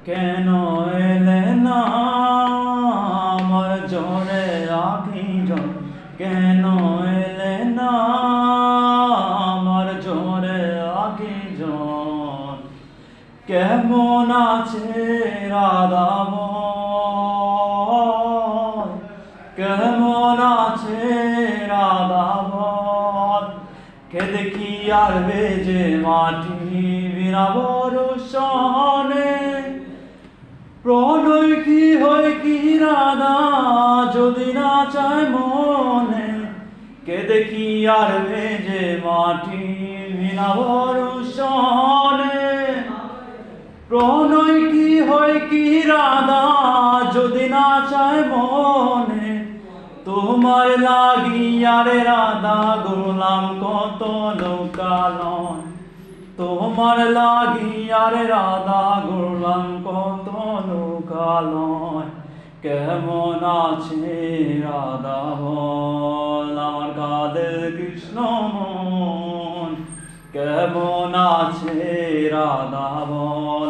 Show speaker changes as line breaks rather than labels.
কেন এলে না আমার জোরে আঁখি জন, কেন এলে না আমার জোরে আঁখি জন। কেমন আছে রাধাবন, কেমন আছে রাধাবন। কেঁদে কি আর বেজে মাটি বিনা বরষণে, প্রণয় কি হয় কি রাধা যদি না চায় মনে। কেঁদে কি আর ভেজে মাটি বিনা বরষণে, প্রণয় কি হয় কি রাধা যদি না চায় মনে। তোমার লাগিয়া রে রাধা গোলাম কত লোকালয়, তোমার লাগিয়া রে রাধা গোলাম কত লোকালয়। কেমন আছে রাধা বল আমার কাদের কৃষ্ণ মন, কেমন আছে রাধা বল।